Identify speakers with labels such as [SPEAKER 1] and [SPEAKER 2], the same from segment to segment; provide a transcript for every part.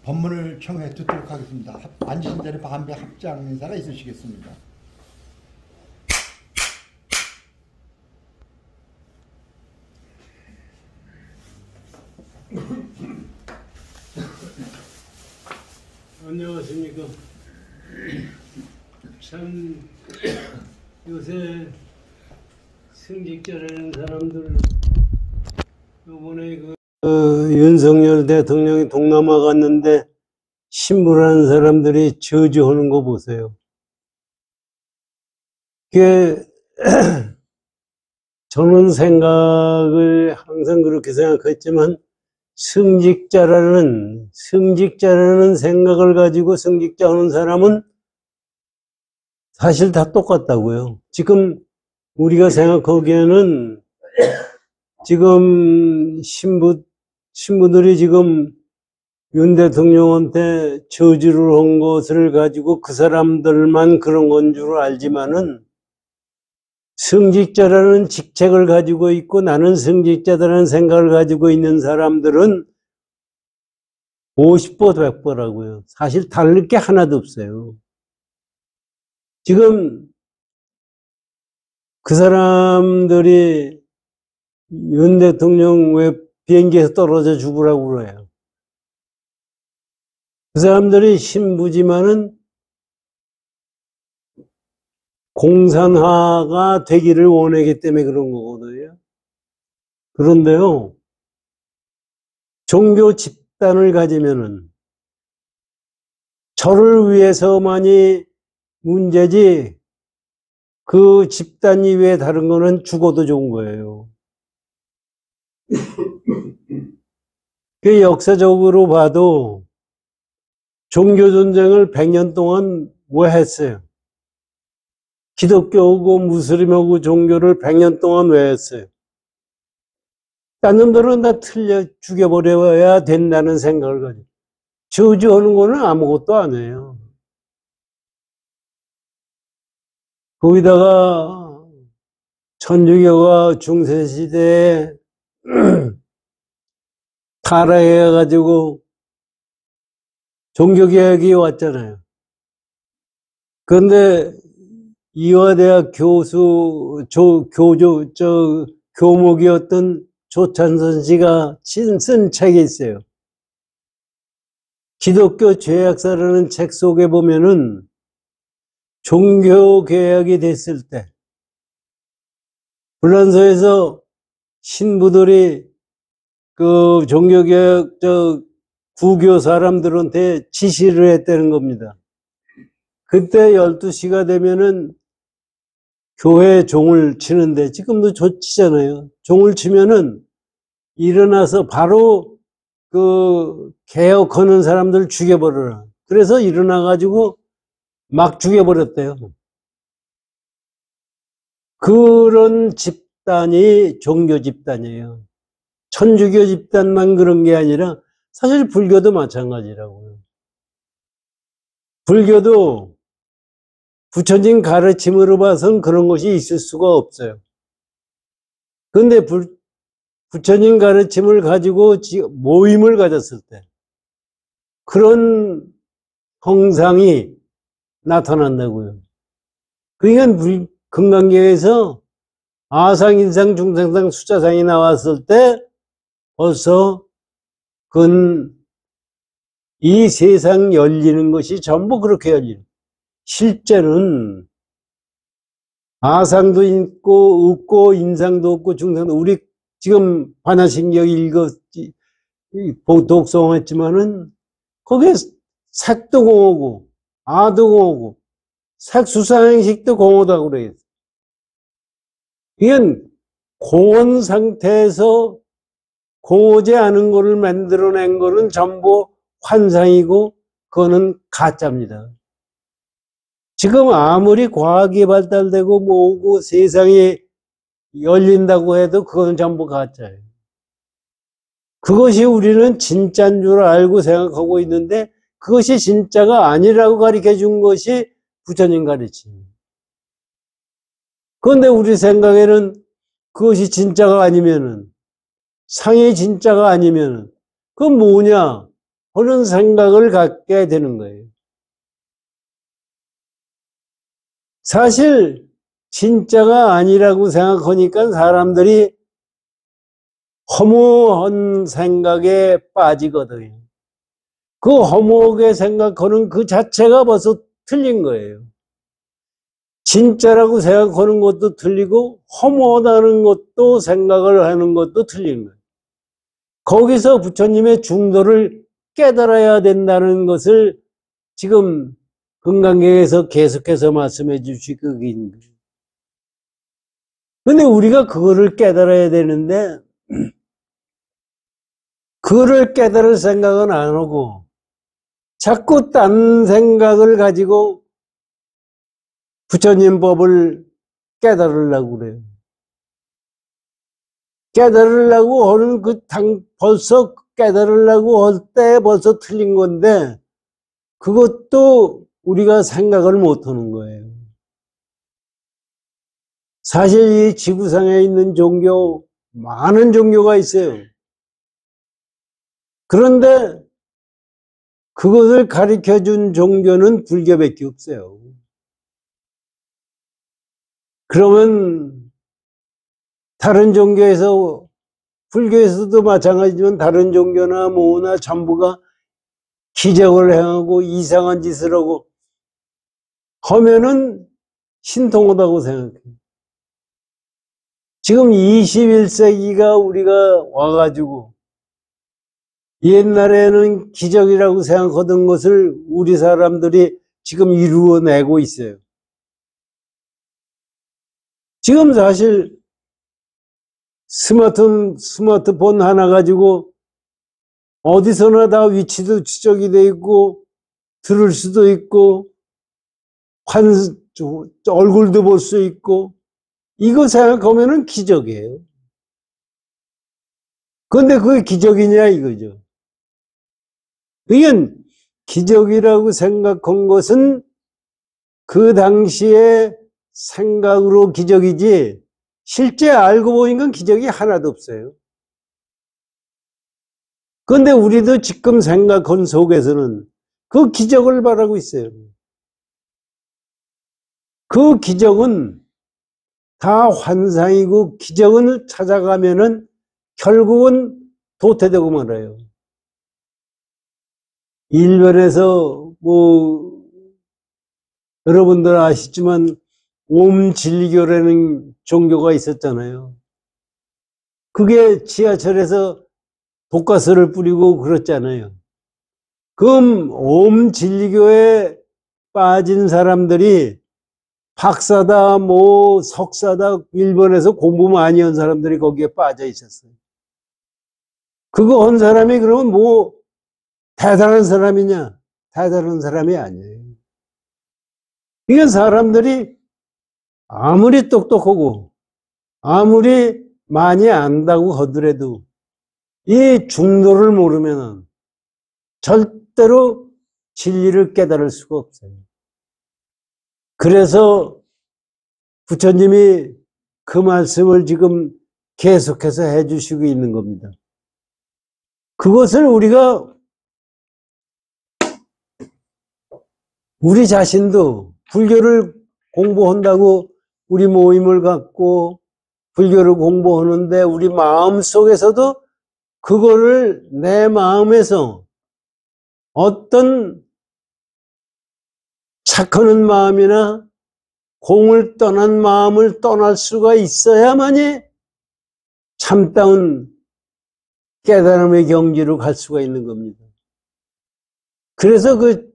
[SPEAKER 1] 법문을 청해 듣도록 하겠습니다. 앉으신 자리에 반배 합장 인사가 있으시겠습니다.
[SPEAKER 2] 안녕하십니까. 참 요새 승직자라는 사람들 이번에 윤석열 대통령이 동남아 갔는데 신부라는 사람들이 저주하는 거 보세요. 그게 저는 생각을 항상 그렇게 생각했지만 승직자라는 생각을 가지고 승직자 하는 사람은 사실 다 똑같다고요. 지금 우리가 생각하기에는 지금 신부들이 지금 윤 대통령한테 저주를 한 것을 가지고 그 사람들만 그런 건 줄 알지만은 승직자라는 직책을 가지고 있고 나는 승직자다라는 생각을 가지고 있는 사람들은 50보 100보라고요. 사실 다를 게 하나도 없어요. 지금 그 사람들이 윤 대통령 왜 비행기에서 떨어져 죽으라고 그래요. 그 사람들이 신부지만은 공산화가 되기를 원하기 때문에 그런 거거든요. 그런데요, 종교 집단을 가지면은 저를 위해서만이 문제지 그 집단 이외에 다른 거는 죽어도 좋은 거예요. 그 역사적으로 봐도 종교 전쟁을 100년 동안 왜 했어요? 기독교하고 무슬림하고 종교를 100년 동안 왜 했어요? 딴 놈들은 다 틀려 죽여버려야 된다는 생각을 가지고 저주하는 거는 아무것도 안 해요. 거기다가 천주교가 중세시대에 타락해가지고 종교개혁이 왔잖아요. 그런데 이화대학 교목이었던 조찬선 씨가 쓴 책이 있어요. 기독교 죄악사라는 책 속에 보면은 종교개혁이 됐을 때 불란서에서 신부들이 그 종교개혁 구교 사람들한테 지시를 했다는 겁니다. 그때 12시가 되면은 교회 종을 치는데 지금도 치잖아요. 종을 치면은 일어나서 바로 그 개혁하는 사람들 죽여버려라. 그래서 일어나가지고 막 죽여버렸대요. 그런 집단이 종교 집단이에요. 천주교 집단만 그런 게 아니라 사실 불교도 마찬가지라고요. 불교도 부처님 가르침으로 봐서는 그런 것이 있을 수가 없어요. 그런데 부처님 가르침을 가지고 모임을 가졌을 때 그런 형상이 나타난다고요. 그러니까 금강경에서 아상, 인상, 중상상, 수자상이 나왔을 때 벌써 이 세상 열리는 것이 전부 그렇게 열리는. 실제는 아상도 있고 없고 인상도 없고 중상도 우리 지금 반야신경 독송했지만은 거기에 색도 공허고 아도 공허고 색수상행식도 공허다고 그래요. 이건 공허한 상태에서 공허지 않은 거를 만들어낸 거는 전부 환상이고 그거는 가짜입니다. 지금 아무리 과학이 발달되고 뭐고 세상이 열린다고 해도 그건 전부 가짜예요. 그것이 우리는 진짜인 줄 알고 생각하고 있는데 그것이 진짜가 아니라고 가르쳐 준 것이 부처님 가르침입니다. 그런데 우리 생각에는 그것이 진짜가 아니면은 상이 진짜가 아니면은 그건 뭐냐? 하는 생각을 갖게 되는 거예요. 사실 진짜가 아니라고 생각하니까 사람들이 허무한 생각에 빠지거든요. 그 허무하게 생각하는 그 자체가 벌써 틀린 거예요. 진짜라고 생각하는 것도 틀리고 허무하다는 것도 생각을 하는 것도 틀린 거예요. 거기서 부처님의 중도를 깨달아야 된다는 것을 지금 금강경에서 계속해서 말씀해 주시고 있는 거예요. 근데 우리가 그거를 깨달아야 되는데 그거를 깨달을 생각은 안 하고 자꾸 딴 생각을 가지고 부처님 법을 깨달으려고 그래요. 깨달으려고 하는 벌써 깨달으려고 할 때 벌써 틀린 건데 그것도 우리가 생각을 못 하는 거예요. 사실 이 지구상에 있는 종교, 많은 종교가 있어요. 그런데 그것을 가르쳐 준 종교는 불교밖에 없어요. 그러면 다른 종교에서, 불교에서도 마찬가지지만 다른 종교나 뭐나 전부가 기적을 행하고 이상한 짓을 하고 하면은 신통하다고 생각해요. 지금 21세기가 우리가 와가지고 옛날에는 기적이라고 생각하던 것을 우리 사람들이 지금 이루어내고 있어요. 지금 사실 스마트폰 하나 가지고 어디서나 다 위치도 추적이 돼 있고 들을 수도 있고 얼굴도 볼 수 있고 이거 생각하면은 기적이에요. 그런데 그게 기적이냐 이거죠. 그러니까 기적이라고 생각한 것은 그 당시에 생각으로 기적이지 실제 알고 보니까 기적이 하나도 없어요. 그런데 우리도 지금 생각한 속에서는 그 기적을 바라고 있어요. 그 기적은 다 환상이고 기적을 찾아가면은 결국은 도태되고 말아요. 일본에서 여러분들 아시지만 옴진리교라는 종교가 있었잖아요. 그게 지하철에서 독가스를 뿌리고 그랬잖아요. 그럼 옴진리교에 빠진 사람들이 박사다 석사다 일본에서 공부 많이 한 사람들이 거기에 빠져 있었어요. 그거 한 사람이 그러면 대단한 사람이냐? 대단한 사람이 아니에요. 이건 사람들이 아무리 똑똑하고 아무리 많이 안다고 하더라도 이 중도를 모르면은 절대로 진리를 깨달을 수가 없어요. 그래서 부처님이 그 말씀을 지금 계속해서 해주시고 있는 겁니다. 그것을 우리 자신도 불교를 공부한다고 우리 모임을 갖고 불교를 공부하는데 우리 마음 속에서도 그거를 내 마음에서 어떤 착하는 마음이나 공을 떠난 마음을 떠날 수가 있어야만이 참다운 깨달음의 경지로 갈 수가 있는 겁니다. 그래서 그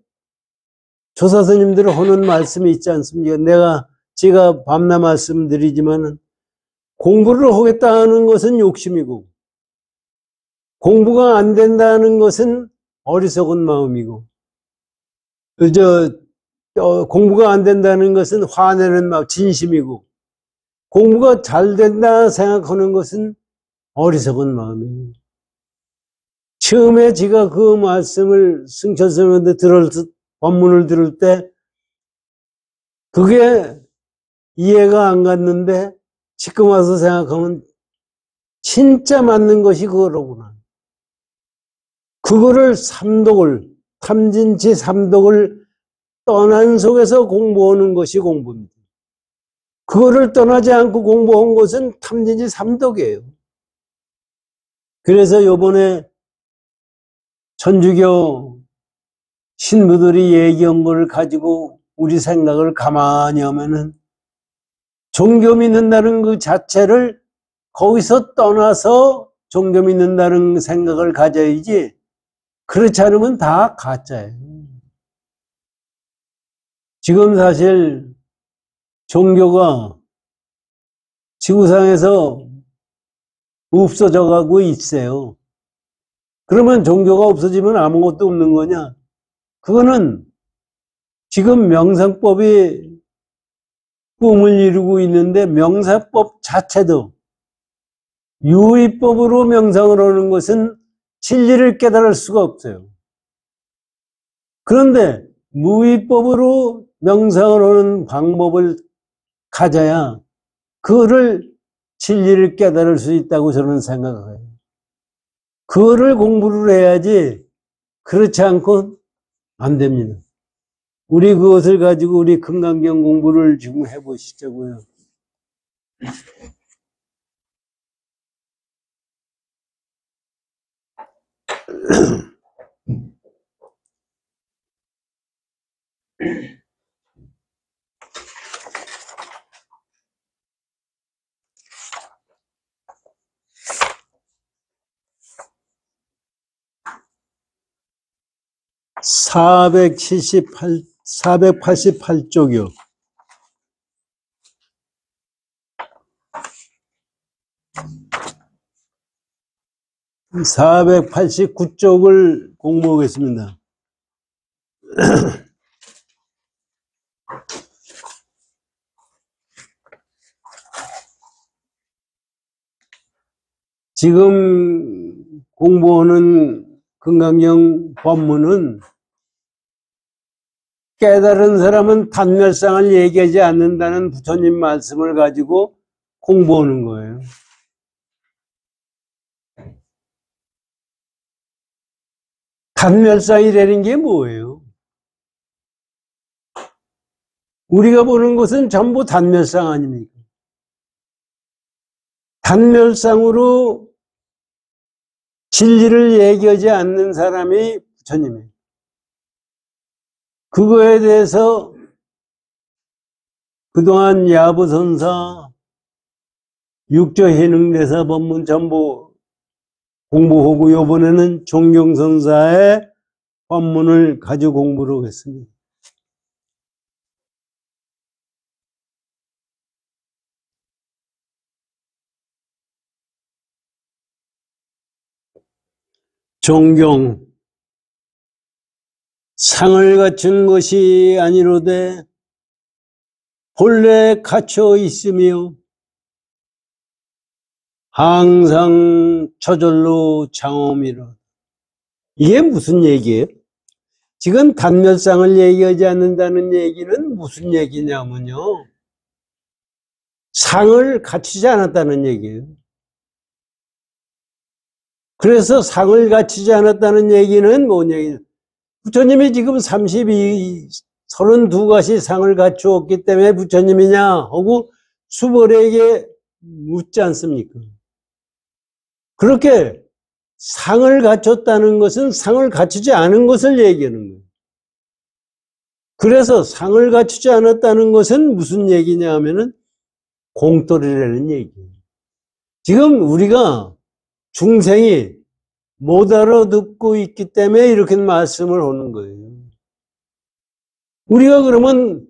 [SPEAKER 2] 조사스님들이 하는 말씀이 있지 않습니까? 제가 밤낮 말씀드리지만 공부를 하겠다는 것은 욕심이고 공부가 안 된다는 것은 어리석은 마음이고 공부가 안 된다는 것은 화내는 마음, 진심이고 공부가 잘 된다 생각하는 것은 어리석은 마음이에요. 처음에 제가 그 말씀을 승천스님한테 법문을 들을 때 그게 이해가 안 갔는데 지금 와서 생각하면 진짜 맞는 것이 그거로구나. 그거를 삼독을, 탐진치 삼독을 떠난 속에서 공부하는 것이 공부입니다. 그거를 떠나지 않고 공부한 것은 탐진치 삼독이에요. 그래서 요번에 천주교 신부들이 얘기한 걸 가지고 우리 생각을 가만히 하면은 종교 믿는다는 그 자체를 거기서 떠나서 종교 믿는다는 생각을 가져야지, 그렇지 않으면 다 가짜예요. 지금 사실 종교가 지구상에서 없어져 가고 있어요. 그러면 종교가 없어지면 아무것도 없는 거냐? 그거는 지금 명상법이 꿈을 이루고 있는데 명사법 자체도 유의법으로 명상을 하는 것은 진리를 깨달을 수가 없어요. 그런데 무의법으로 명상을 하는 방법을 가져야 그거를 진리를 깨달을 수 있다고 저는 생각해요. 그거를 공부를 해야지, 그렇지 않고 안 됩니다. 우리 그것을 가지고 우리 금강경 공부를 지금 해보시자고요. 488쪽이요. 489쪽을 공부하겠습니다. 지금 공부하는 금강경 법문은 깨달은 사람은 단멸상을 얘기하지 않는다는 부처님 말씀을 가지고 공부하는 거예요. 단멸상이라는 게 뭐예요? 우리가 보는 것은 전부 단멸상 아닙니까? 단멸상으로 진리를 얘기하지 않는 사람이 부처님이에요. 그거에 대해서 그동안 야부선사, 육조해능대사 법문 전부 공부하고 이번에는 종경선사의 법문을 가지고 공부를 하겠습니다. 종경, 상을 갖춘 것이 아니로되 본래 갖춰 있으며 항상 저절로 장엄이라. 이게 무슨 얘기예요? 지금 단멸상을 얘기하지 않는다는 얘기는 무슨 얘기냐면요, 상을 갖추지 않았다는 얘기예요. 그래서 상을 갖추지 않았다는 얘기는 뭔 얘기냐? 부처님이 지금 32가지 상을 갖추었기 때문에 부처님이냐 하고 수벌에게 묻지 않습니까? 그렇게 상을 갖췄다는 것은 상을 갖추지 않은 것을 얘기하는 거예요. 그래서 상을 갖추지 않았다는 것은 무슨 얘기냐 하면은 공돌이라는 얘기예요. 지금 우리가 중생이 못 알아듣고 있기 때문에 이렇게 말씀을 하는 거예요. 우리가 그러면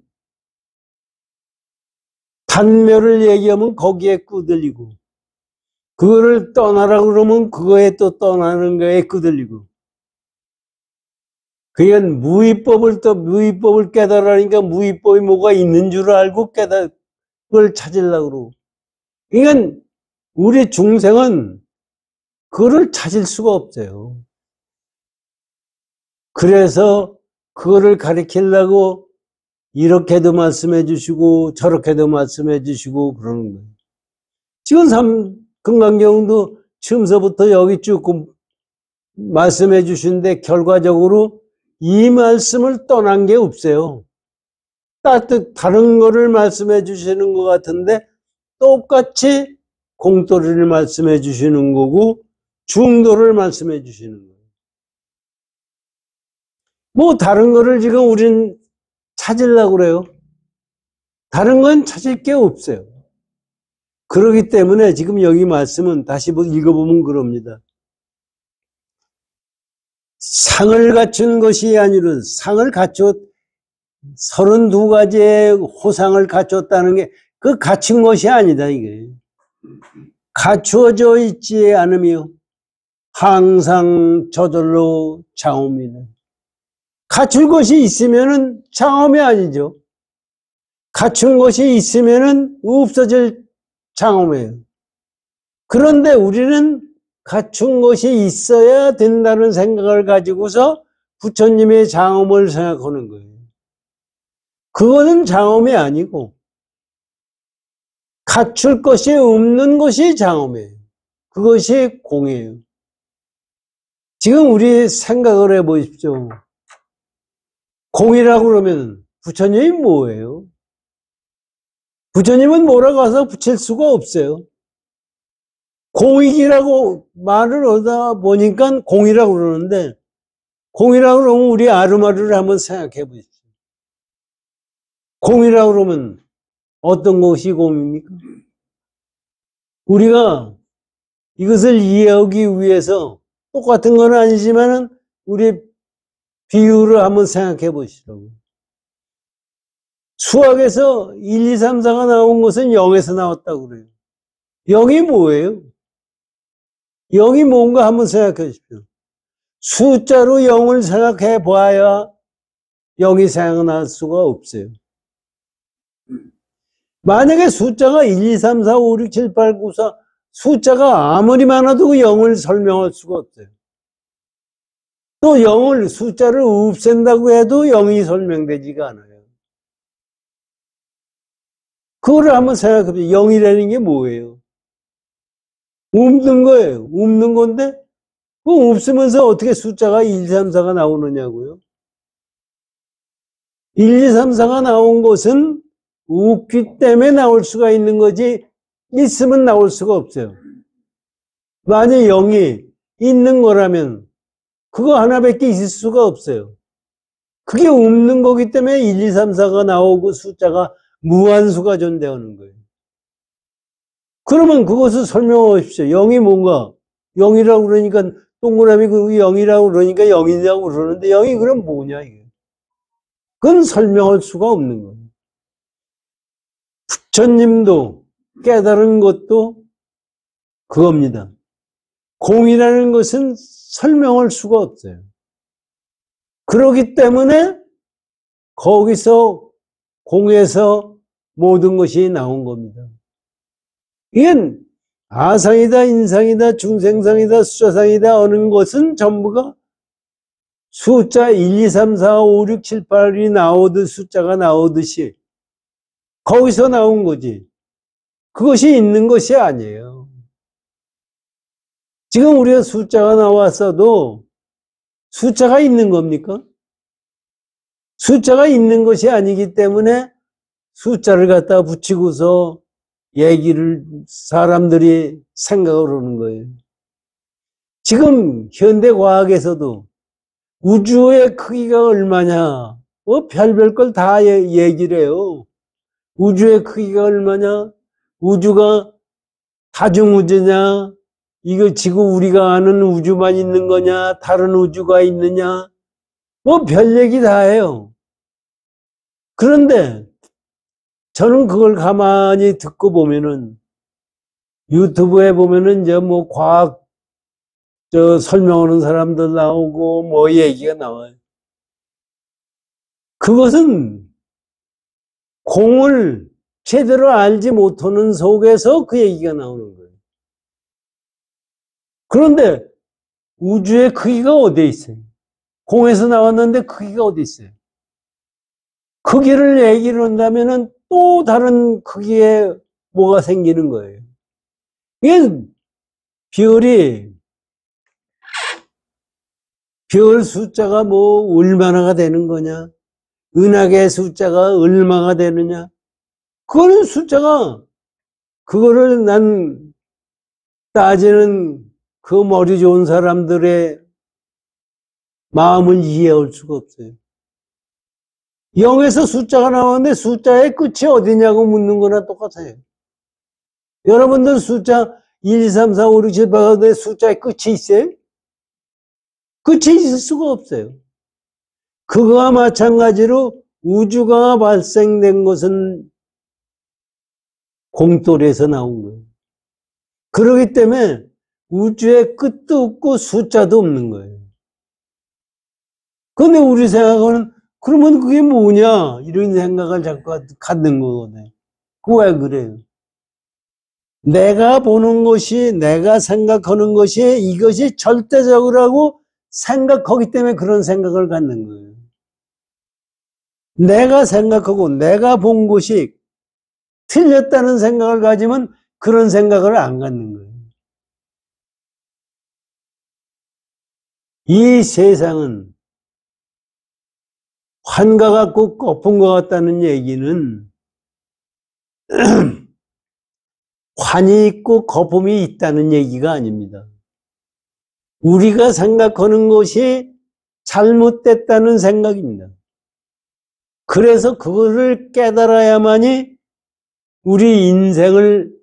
[SPEAKER 2] 단멸을 얘기하면 거기에 끄들리고, 그거를 떠나라 그러면 그거에 또 떠나는 거에 끄들리고, 그건 무의법을 깨달으니까 무의법이 뭐가 있는 줄 알고 그걸 찾으려고 그러고, 그러니까 우리 중생은 그거를 찾을 수가 없어요. 그래서 그거를 가리키려고 이렇게도 말씀해 주시고 저렇게도 말씀해 주시고 그러는 거예요. 지금 금강경도 처음서부터 여기 쭉 말씀해 주시는데 결과적으로 이 말씀을 떠난 게 없어요. 다른 거를 말씀해 주시는 것 같은데 똑같이 공도를 말씀해 주시는 거고 중도를 말씀해 주시는 거예요. 뭐 다른 거를 지금 우린 찾으려고 그래요. 다른 건 찾을 게 없어요. 그렇기 때문에 지금 여기 말씀은 다시 읽어보면 그럽니다. 상을 갖춘 것이 아니라 상을 갖췄 32가지의 호상을 갖췄다는 게 그 갖춘 것이 아니다 이게. 갖추어져 있지 않으며 항상 저절로 장엄이다. 갖출 것이 있으면은 장엄이 아니죠. 갖춘 것이 있으면은 없어질 장엄이에요. 그런데 우리는 갖춘 것이 있어야 된다는 생각을 가지고서 부처님의 장엄을 생각하는 거예요. 그거는 장엄이 아니고 갖출 것이 없는 것이 장엄이에요. 그것이 공이에요. 지금 우리 생각을 해보십시오. 공이라고 그러면 부처님이 뭐예요? 부처님은 뭐라고 해서 붙일 수가 없어요. 공익이라고 말을 하다 보니까 공이라고 그러는데 공이라고 그러면 우리 아르마르를 한번 생각해 보십시오. 공이라고 그러면 어떤 것이 공입니까? 우리가 이것을 이해하기 위해서 똑같은 건 아니지만은 우리 비유를 한번 생각해 보시라고요. 수학에서 1, 2, 3, 4가 나온 것은 0에서 나왔다고 그래요. 0이 뭐예요? 0이 뭔가 한번 생각해 주십시오. 숫자로 0을 생각해 봐야 0이 생각날 수가 없어요. 만약에 숫자가 1, 2, 3, 4, 5, 6, 7, 8, 9, 4 숫자가 아무리 많아도 0을 설명할 수가 없어요. 또 0을 숫자를 없앤다고 해도 0이 설명되지가 않아요. 그거를 한번 생각해 보세요. 0이라는 게 뭐예요? 없는 거예요. 없는 건데 그 없으면서 어떻게 숫자가 1, 2, 3, 4가 나오느냐고요. 1, 2, 3, 4가 나온 것은 없기 때문에 나올 수가 있는 거지 있으면 나올 수가 없어요. 만약 0이 있는 거라면 그거 하나밖에 있을 수가 없어요. 그게 없는 거기 때문에 1, 2, 3, 4가 나오고 숫자가 무한수가 존재하는 거예요. 그러면 그것을 설명하십시오. 0이 뭔가? 0이라고 그러니까 동그라미 그 0이라고 그러니까 0이라고 그러는데 0이 그럼 뭐냐 이게. 그건 설명할 수가 없는 거예요. 부처님도 깨달은 것도 그겁니다. 공이라는 것은 설명할 수가 없어요. 그렇기 때문에 거기서 공에서 모든 것이 나온 겁니다. 이건 아상이다, 인상이다, 중생상이다, 수자상이다 하는 것은 전부가 숫자 1, 2, 3, 4, 5, 6, 7, 8이 나오듯 숫자가 나오듯이 거기서 나온 거지. 그것이 있는 것이 아니에요. 지금 우리가 숫자가 나왔어도 숫자가 있는 겁니까? 숫자가 있는 것이 아니기 때문에 숫자를 갖다 붙이고서 얘기를 사람들이 생각을 하는 거예요. 지금 현대과학에서도 우주의 크기가 얼마냐 별별 걸 다 얘기를 해요. 우주의 크기가 얼마냐, 우주가 다중우주냐, 이거 지금 우리가 아는 우주만 있는 거냐, 다른 우주가 있느냐, 별 얘기 다 해요. 그런데 저는 그걸 가만히 듣고 보면은 유튜브에 보면은 이제 과학 설명하는 사람들 나오고 얘기가 나와요. 그것은 공을 제대로 알지 못하는 속에서 그 얘기가 나오는 거예요. 그런데 우주의 크기가 어디에 있어요? 공에서 나왔는데 크기가 어디 있어요? 크기를 얘기를 한다면은 또 다른 크기에 뭐가 생기는 거예요. 이게 별이 별 숫자가 뭐 얼마나가 되는 거냐? 은하계 숫자가 얼마가 되느냐? 그거는 숫자가, 그거를 난 따지는 그 머리 좋은 사람들의 마음을 이해할 수가 없어요. 0에서 숫자가 나오는데 숫자의 끝이 어디냐고 묻는 거나 똑같아요. 여러분들 숫자 1, 2, 3, 4, 5, 6, 7, 8 가운데 숫자의 끝이 있어요? 끝이 있을 수가 없어요. 그거와 마찬가지로 우주가 발생된 것은 공돌에서 나온 거예요. 그렇기 때문에 우주의 끝도 없고 숫자도 없는 거예요. 그런데 우리 생각은 그러면 그게 뭐냐? 이런 생각을 자꾸 갖는 거거든요. 왜 그래요? 내가 보는 것이, 내가 생각하는 것이 이것이 절대적이라고 생각하기 때문에 그런 생각을 갖는 거예요. 내가 생각하고 내가 본 것이 틀렸다는 생각을 가지면 그런 생각을 안 갖는 거예요. 이 세상은 환과 같고 거품 것 같다는 얘기는 환이 있고 거품이 있다는 얘기가 아닙니다. 우리가 생각하는 것이 잘못됐다는 생각입니다. 그래서 그거를 깨달아야만이 우리 인생을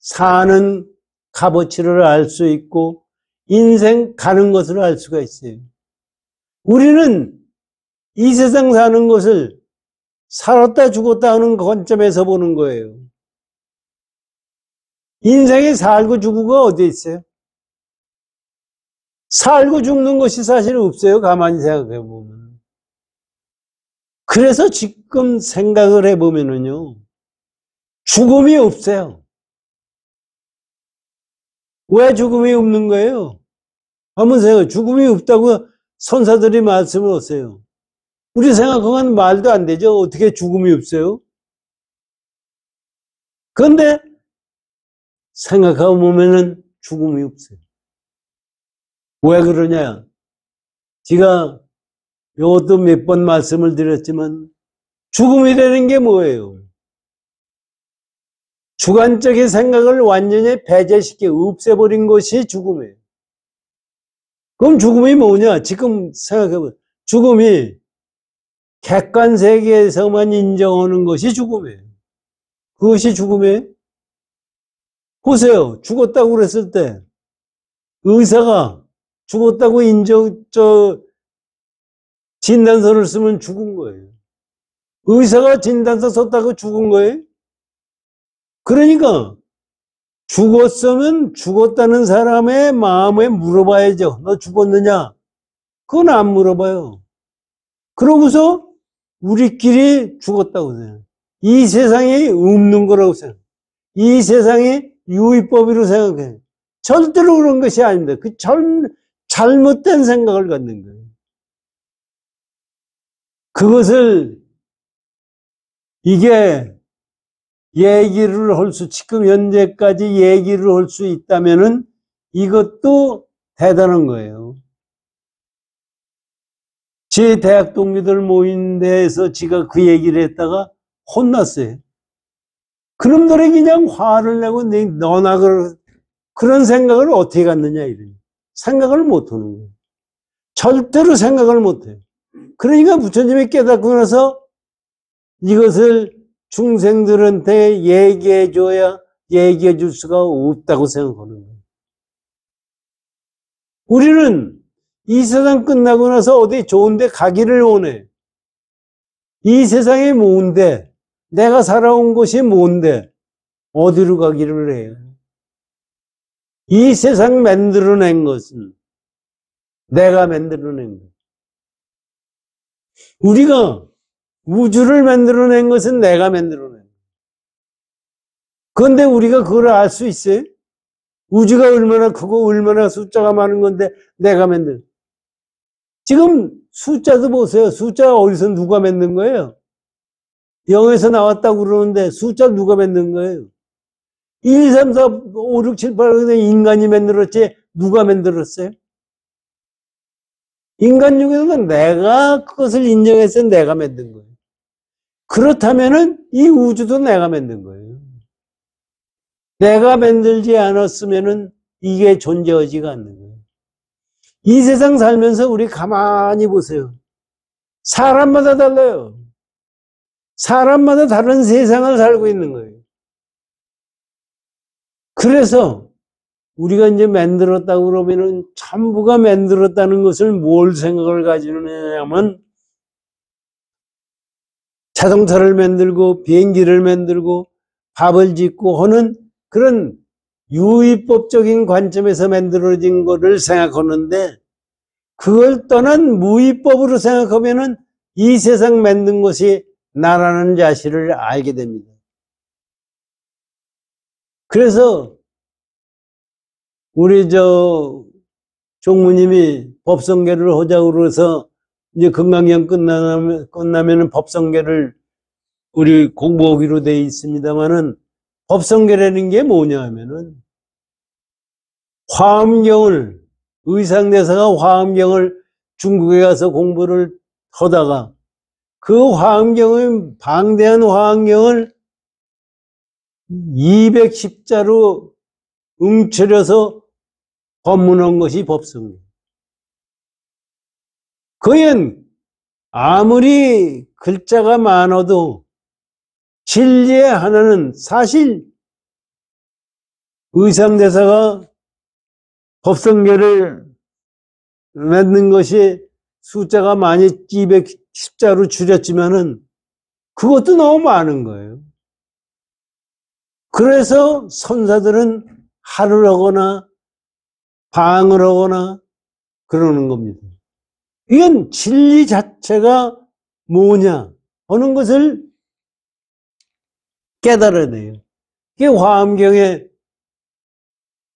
[SPEAKER 2] 사는 값어치를 알 수 있고 인생 가는 것을 알 수가 있어요. 우리는 이 세상 사는 것을 살았다 죽었다 하는 관점에서 보는 거예요. 인생에 살고 죽고가 어디 있어요? 살고 죽는 것이 사실 없어요. 가만히 생각해 보면. 그래서 지금 생각을 해보면은요, 죽음이 없어요. 왜 죽음이 없는 거예요? 한번 생각해. 죽음이 없다고 선사들이 말씀을 하세요. 우리 생각하면 말도 안 되죠. 어떻게 죽음이 없어요? 그런데 생각하고 보면은 죽음이 없어요. 왜 그러냐? 제가 이것도 몇 번 말씀을 드렸지만 죽음이라는 게 뭐예요? 주관적인 생각을 완전히 배제시켜 없애버린 것이 죽음이에요. 그럼 죽음이 뭐냐? 지금 생각해보세요. 죽음이 객관 세계에서만 인정하는 것이 죽음이에요. 그것이 죽음이에요? 보세요. 죽었다고 그랬을 때 의사가 죽었다고 진단서를 쓰면 죽은 거예요. 의사가 진단서 썼다고 죽은 거예요? 그러니까 죽었으면 죽었다는 사람의 마음에 물어봐야죠. 너 죽었느냐? 그건 안 물어봐요. 그러고서 우리끼리 죽었다고 생각해요. 이 세상에 없는 거라고 생각해요. 이 세상이 유의법이라고 생각해요. 절대로 그런 것이 아닙니다. 그 잘못된 생각을 갖는 거예요. 그것을 이게 얘기를 지금 현재까지 얘기를 할 수 있다면은 이것도 대단한 거예요. 제 대학 동기들 모인 데에서 제가 그 얘기를 했다가 혼났어요. 그놈들이 그냥 화를 내고 너나 그런 생각을 어떻게 갖느냐 이런 생각을 못 하는 거예요. 절대로 생각을 못 해요. 그러니까 부처님이 깨닫고 나서 이것을 중생들한테 얘기해 줄 수가 없다고 생각하는 거예요. 우리는 이 세상 끝나고 나서 어디 좋은 데 가기를 원해. 이 세상이 뭔데? 내가 살아온 곳이 뭔데? 어디로 가기를 해요? 이 세상 만들어낸 것은 내가 만들어낸 것. 우리가 우주를 만들어낸 것은 내가 만들어낸 것. 그런데 우리가 그걸 알 수 있어요? 우주가 얼마나 크고 얼마나 숫자가 많은 건데 내가 만든. 지금 숫자도 보세요. 숫자 어디서 누가 만든 거예요? 0에서 나왔다고 그러는데 숫자 누가 만든 거예요? 1, 2, 3, 4, 5, 6, 7, 8 인간이 만들었지 누가 만들었어요? 인간 중에서는 내가 그것을 인정해서 내가 만든 거예요. 그렇다면은 이 우주도 내가 만든 거예요. 내가 만들지 않았으면은 이게 존재하지가 않는 거예요. 이 세상 살면서 우리 가만히 보세요. 사람마다 달라요. 사람마다 다른 세상을 살고 있는 거예요. 그래서 우리가 이제 만들었다고 그러면은 전부가 만들었다는 것을 뭘 생각을 가지느냐면 자동차를 만들고 비행기를 만들고 밥을 짓고 하는 그런 유의법적인 관점에서 만들어진 것을 생각하는데 그걸 떠난 무의법으로 생각하면은 이 세상 만든 것이 나라는 사실을 알게 됩니다. 그래서 우리 종무님이 법성계를 하자고 그래서 이제 금강경 끝나면은 법성계를 우리 공부하기로 돼 있습니다만은 법성계라는 게 뭐냐 하면은 화엄경을 의상대사가 화엄경을 중국에 가서 공부를 하다가 그 화엄경을 방대한 화엄경을 210자로 응철해서 법문한 것이 법성계. 그엔 아무리 글자가 많아도 진리의 하나는 사실 의상대사가 법성계를 만든 것이 숫자가 많이 210자로 줄였지만은 그것도 너무 많은 거예요. 그래서 선사들은 할을 하거나 방을 하거나 그러는 겁니다. 이건 진리 자체가 뭐냐 하는 것을 깨달아야 돼요. 이게 화엄경에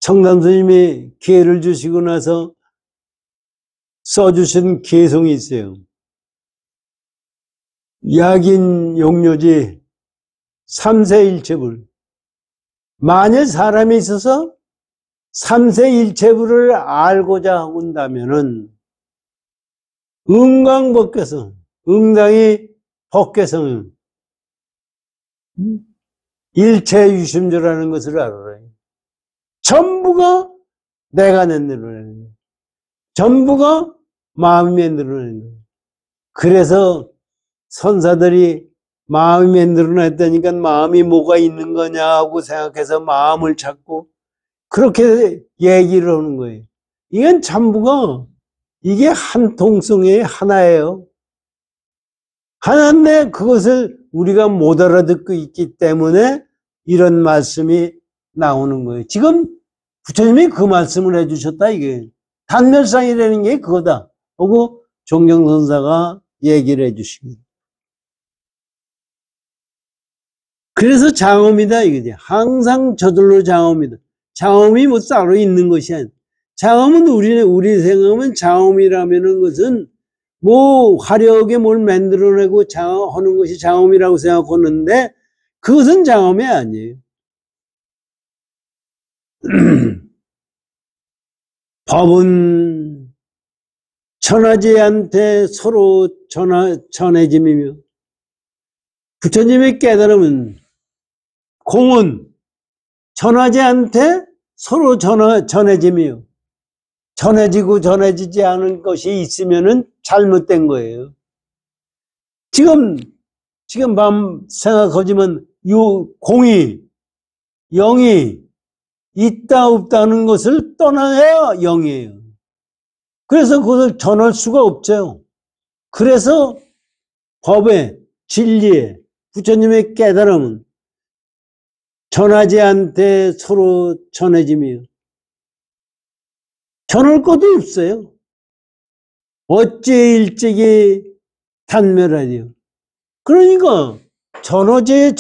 [SPEAKER 2] 청담 스님이 기회를 주시고 나서 써주신 개송이 있어요. 약인 용료지 3세일체불. 만일 사람이 있어서 3세일체불을 알고자 한다면은 응광법계성, 응당이 법계성, 일체유심조라는 것을 알아요. 전부가 내가 만들어내는 거예요. 전부가 마음이 만들어내는 거예요. 그래서 선사들이 마음이 만들어냈다니까 마음이 뭐가 있는 거냐고 생각해서 마음을 찾고 그렇게 얘기를 하는 거예요. 이건 전부가 이게 한 통성의 하나예요. 하나인데 그것을 우리가 못 알아듣고 있기 때문에 이런 말씀이 나오는 거예요. 지금 부처님이 그 말씀을 해주셨다 이게. 단멸상이라는 게 그거다 하고 종경선사가 얘기를 해주시고. 그래서 장엄이다 이거지. 항상 저절로 장엄이다. 장엄이 뭐 따로 있는 것이 아니야. 장엄은 우리 생각하면 장엄이라는 것은 뭐 화려하게 뭘 만들어내고 하는 것이 장엄이라고 생각하는데 그것은 장엄이 아니에요. 법은 천하제한테 서로 전해짐이며 부처님의 깨달음은 공은 천하제한테 서로 전해짐이요. 전해지고 전해지지 않은 것이 있으면은 잘못된 거예요. 지금 밤 생각하지만 요 공이 영이 있다 없다는 것을 떠나야 영이에요. 그래서 그것을 전할 수가 없죠. 그래서 법의 진리에 부처님의 깨달음은 전하지한테 서로 전해짐이요. 전할 것도 없어요. 어째 일찍이 단멸하리요. 그러니까 전하지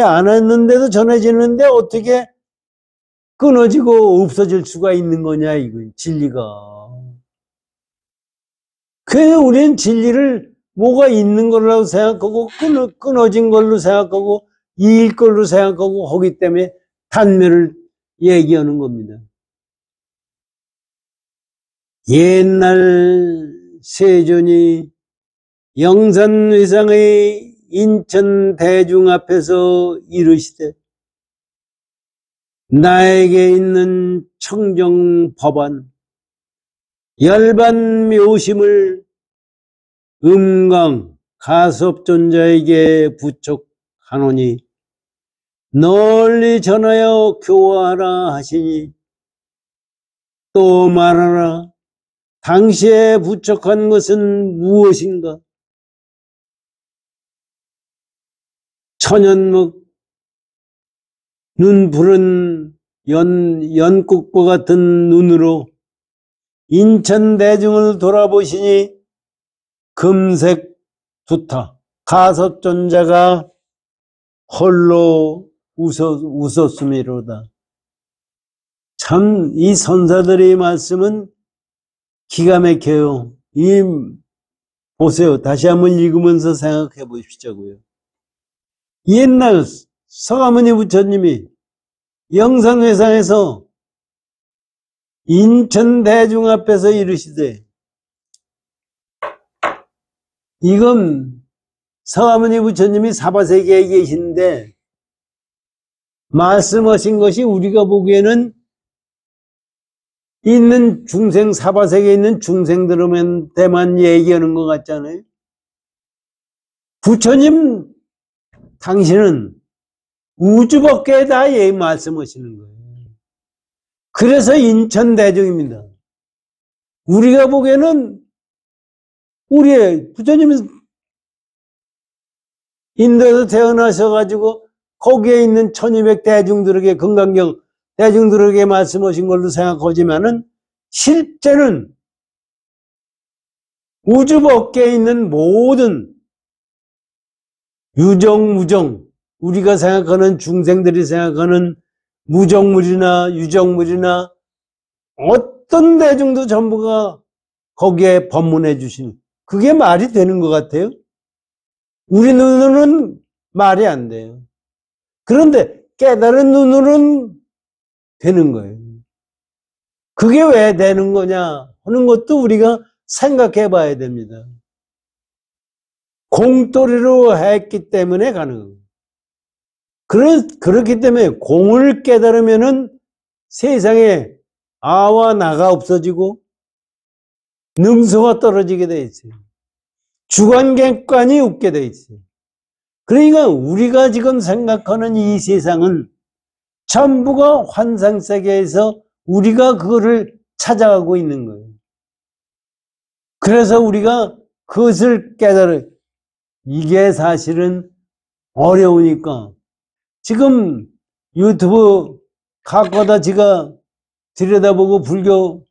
[SPEAKER 2] 않았는데도 전해지는데 어떻게 끊어지고 없어질 수가 있는 거냐 이거 진리가. 그래서 우리는 진리를 뭐가 있는 걸로 생각하고 끊어진 걸로 생각하고 이일 걸로 생각하고 하기 때문에 단멸을 얘기하는 겁니다. 옛날 세존이 영산회상의 인천 대중 앞에서 이르시되 나에게 있는 청정 법안 열반 묘심을 음강 가섭존자에게 부촉하노니 널리 전하여 교화하라 하시니 또 말하라. 당시에 부촉한 것은 무엇인가? 천연목 눈 부른 연꽃과 같은 눈으로 인천 대중을 돌아보시니 금색 두타 가섭존자가 홀로 웃었음이로다. 참 이 선사들의 말씀은 기가 막혀요. 보세요. 다시 한번 읽으면서 생각해 보십시오고요. 옛날 서가모니 부처님이 영산회상에서 인천 대중 앞에서 이르시되, 이건 서가모니 부처님이 사바세계에 계신데 말씀하신 것이 우리가 보기에는 있는 중생, 사바세계에 있는 중생들한테만 얘기하는 것 같잖아요. 부처님 당신은 우주법계에 다 말씀하시는 거예요. 그래서 인천 대중입니다. 우리가 보기에는 우리의 부처님은 인도에서 태어나셔가지고 거기에 있는 1200 대중들에게 금강경 대중들에게 말씀하신 걸로 생각하지만은 실제는 우주법계에 있는 모든 유정, 무정, 우리가 생각하는 중생들이 생각하는 무정물이나 유정물이나 어떤 대중도 전부가 거기에 법문해 주시는, 그게 말이 되는 것 같아요? 우리 눈으로는 말이 안 돼요. 그런데 깨달은 눈으로는 되는 거예요. 그게 왜 되는 거냐 하는 것도 우리가 생각해 봐야 됩니다. 공돌이로 했기 때문에 가능합니다. 그렇기 때문에 공을 깨달으면은 세상에 아와 나가 없어지고 능소가 떨어지게 돼 있어요. 주관객관이 없게 돼 있어요. 그러니까 우리가 지금 생각하는 이 세상은 전부가 환상세계에서 우리가 그거를 찾아가고 있는 거예요. 그래서 우리가 그것을 깨달아, 이게 사실은 어려우니까 지금 유튜브 가끔가다 제가 들여다보고 불교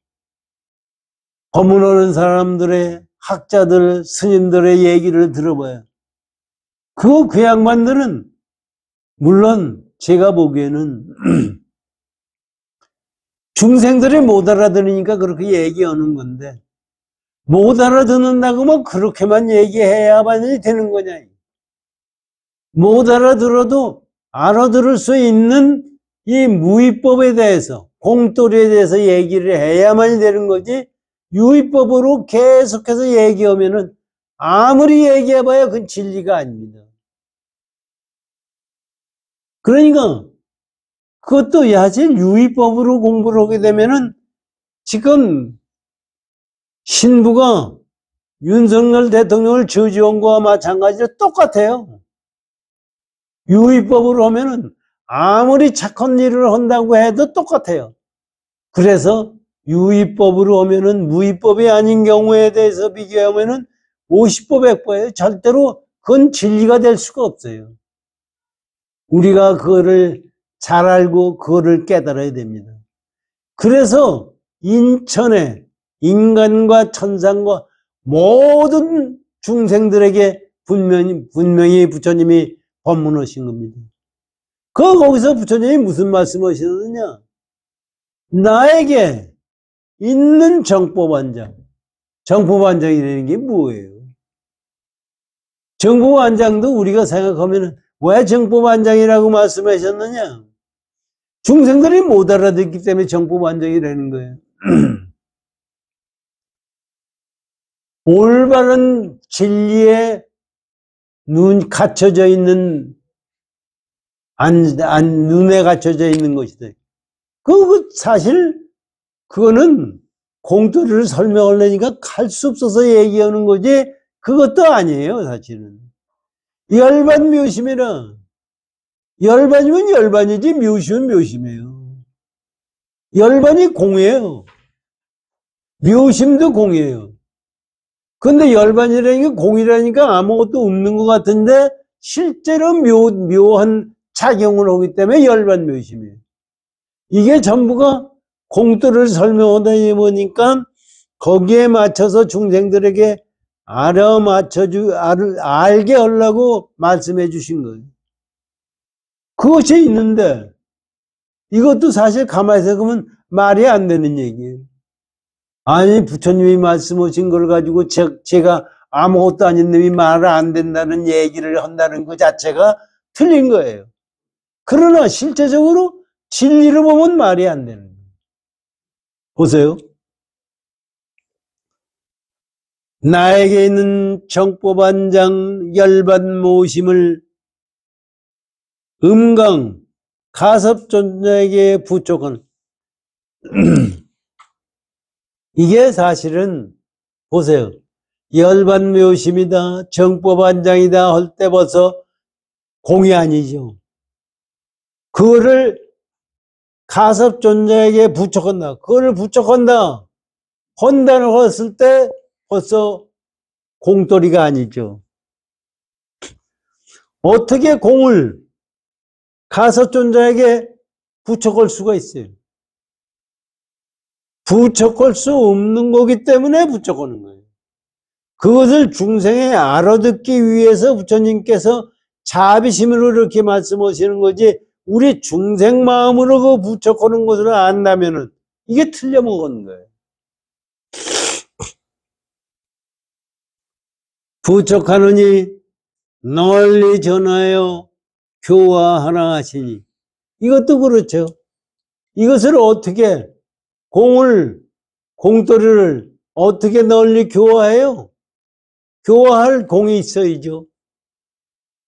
[SPEAKER 2] 법문하는 사람들의 학자들, 스님들의 얘기를 들어봐요. 그 양반들은 물론 제가 보기에는 중생들이 못 알아들으니까 그렇게 얘기하는 건데, 못 알아듣는다고 뭐 그렇게만 얘기해야만이 되는 거냐. 못 알아들어도 알아들을 수 있는 이 무위법에 대해서, 공돌이에 대해서 얘기를 해야만이 되는 거지, 유위법으로 계속해서 얘기하면은 아무리 얘기해봐야 그건 진리가 아닙니다. 그러니까 그것도 사실 유위법으로 공부를 하게 되면은 지금 신부가 윤석열 대통령을 저지한 거와 마찬가지로 똑같아요. 유위법으로 하면은 아무리 착한 일을 한다고 해도 똑같아요. 그래서 유위법으로 하면은 무위법이 아닌 경우에 대해서 비교하면은 50보 100보예요. 절대로 그건 진리가 될 수가 없어요. 우리가 그거를 잘 알고 그거를 깨달아야 됩니다. 그래서 인천에 인간과 천상과 모든 중생들에게 분명히 부처님이 법문하신 겁니다. 거기서 부처님이 무슨 말씀하시느냐? 나에게 있는 정법안장. 정법안장이라는 게 뭐예요? 정법안장도 우리가 생각하면 왜 정법안장이라고 말씀하셨느냐? 중생들이 못 알아듣기 때문에 정법안장이라는 거예요. 올바른 진리에 갇혀져 있는, 눈에 갇혀져 있는 것이다. 사실, 그거는 공도리를 설명하려니까 갈 수 없어서 얘기하는 거지, 그것도 아니에요, 사실은. 열반 묘심이라. 열반이면 열반이지, 묘심은 묘심이에요. 열반이 공이에요. 묘심도 공이에요. 근데 열반이라는 게 공이라니까 아무것도 없는 것 같은데, 실제로 묘한 작용을 하기 때문에 열반 묘심이에요. 이게 전부가 공도를 설명하다 보니까 거기에 맞춰서 중생들에게 알게 하려고 말씀해 주신 거예요. 그것이 있는데, 이것도 사실 가만히 생각하면 말이 안 되는 얘기예요. 아니, 부처님이 말씀하신 걸 가지고 제가 아무것도 아닌 놈이 말을 안 된다는 얘기를 한다는 것 자체가 틀린 거예요. 그러나 실제적으로 진리를 보면 말이 안 되는 거예요. 보세요. 나에게 있는 정법안장 열반 모심을 음강 가섭존자에게 부족한 이게 사실은 보세요. 열반묘심이다, 정법안장이다 할 때 벌써 공이 아니죠. 그거를 가섭존자에게 부족한다. 그거를 부족한다. 헌단을 했을 때 벌써 공돌이가 아니죠. 어떻게 공을 가섭존자에게 부족할 수가 있어요? 부족할 수 없는 거기 때문에 부족하는 거예요. 그것을 중생에 알아듣기 위해서 부처님께서 자비심으로 이렇게 말씀하시는 거지, 우리 중생 마음으로 그 부족하는 것을 안다면은 이게 틀려먹은 거예요. 부족하느니 널리 전하여 교화하라 하시니, 이것도 그렇죠. 이것을 어떻게 공돌이를 어떻게 널리 교화해요? 교화할 공이 있어야죠.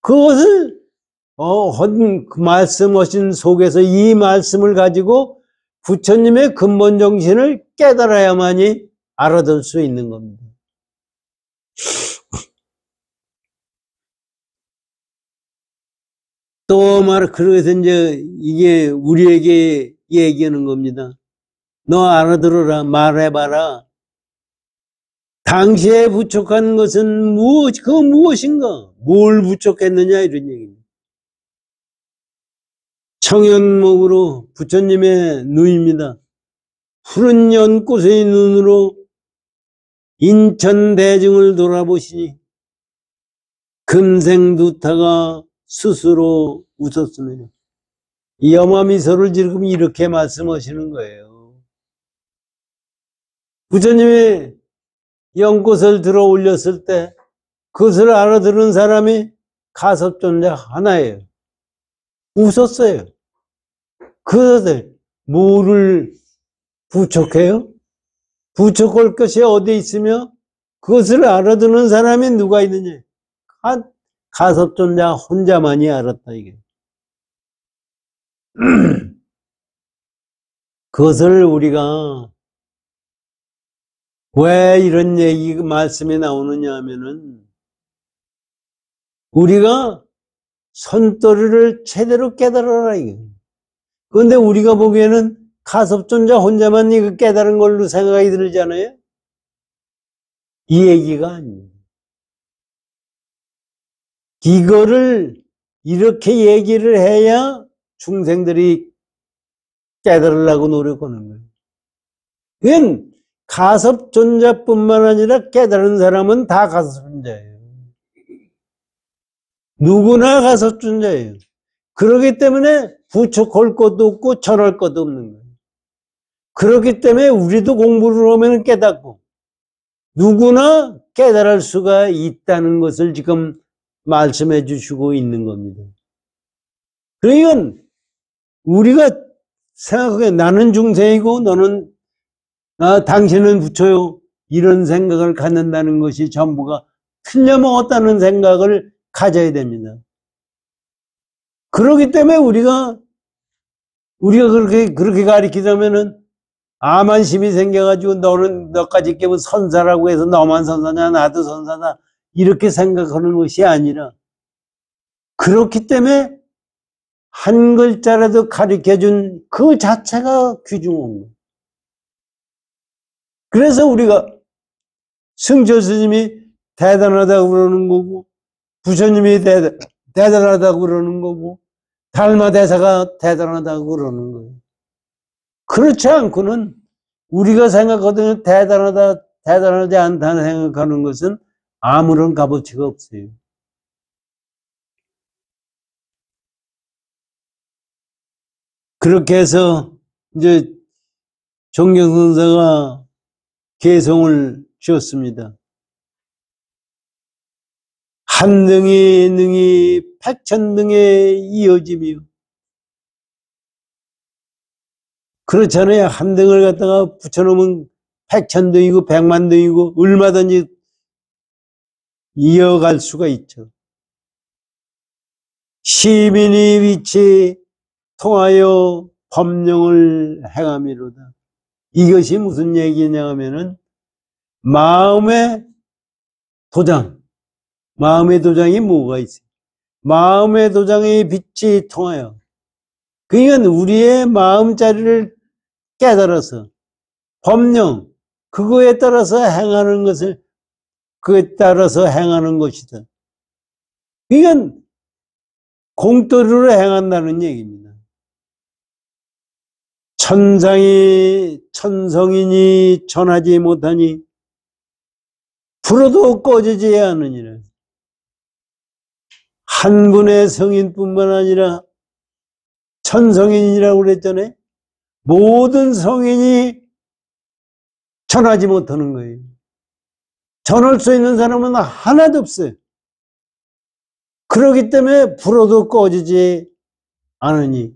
[SPEAKER 2] 그것을 말씀하신 속에서 이 말씀을 가지고 부처님의 근본 정신을 깨달아야만이 알아들 수 있는 겁니다. 또 그래서 이제 이게 우리에게 얘기하는 겁니다. 너 알아들어라, 말해봐라. 당시에 부족한 것은 그거 무엇인가? 뭘 부족했느냐, 이런 얘기입니다. 청연목으로 부처님의 눈입니다. 푸른 연꽃의 눈으로 인천 대중을 돌아보시니 금생두타가 스스로 웃었으며, 염화미소를 지금 이렇게 말씀하시는 거예요. 부처님이 연꽃을 들어 올렸을 때 그것을 알아들은 사람이 가섭존자 하나예요. 웃었어요. 그것을 뭐를 부족해요? 부족할 것이 어디 있으며 그것을 알아듣는 사람이 누가 있느냐? 가섭존자 혼자만이 알았다, 이게. 그것을 우리가 왜 이런 말씀이 나오느냐 하면은, 우리가 선도리를 제대로 깨달아라, 이게. 그런데 우리가 보기에는 가섭존자 혼자만 이거 깨달은 걸로 생각이 들잖아요? 이 얘기가 아닙니다. 이거를 이렇게 얘기를 해야 중생들이 깨달으려고 노력하는 거예요. 그건 가섭존자뿐만 아니라 깨달은 사람은 다 가섭존자예요. 누구나 가섭존자예요. 그렇기 때문에 부족할 것도 없고 전할 것도 없는 거예요. 그렇기 때문에 우리도 공부를 하면 깨닫고 누구나 깨달을 수가 있다는 것을 지금 말씀해 주시고 있는 겁니다. 그러니까 우리가 생각하기에 나는 중생이고 너는 당신은 부처요. 이런 생각을 갖는다는 것이 전부가 틀려먹었다는 생각을 가져야 됩니다. 그렇기 때문에 우리가 그렇게 가르치자면은 암한심이 생겨가지고 너까지 깨면 선사라고 해서 너만 선사냐 나도 선사다 이렇게 생각하는 것이 아니라 그렇기 때문에 한 글자라도 가르쳐준 그 자체가 귀중한 거예요. 그래서 우리가 승조 스님이 대단하다고 그러는 거고 부처님이 대단하다고 그러는 거고 달마 대사가 대단하다고 그러는 거예요. 그렇지 않고는 우리가 생각하던 대단하지 않다는 생각하는 것은 아무런 값어치가 없어요. 그렇게 해서 이제 정경선사가 개성을 지었습니다. 한등이 능이 백천등에 이어지며 그렇잖아요. 한등을 갖다가 붙여놓으면 백천등이고 백만등이고 얼마든지 이어갈 수가 있죠. 시민이 위치 통하여 법령을 행함이로다. 이것이 무슨 얘기냐 하면은 마음의 도장이 뭐가 있어요? 마음의 도장의 빛이 통하여 그러니까 우리의 마음자리를 깨달아서 법령 그거에 따라서 행하는 것을 그에 따라서 행하는 것이다. 그러니까 공도리로 행한다는 얘기입니다. 천성이니 전하지 못하니 불어도 꺼지지 않으니라. 한 분의 성인뿐만 아니라 천성인이라고 그랬잖아요. 모든 성인이 전하지 못하는 거예요. 전할 수 있는 사람은 하나도 없어요. 그렇기 때문에 불어도 꺼지지 않으니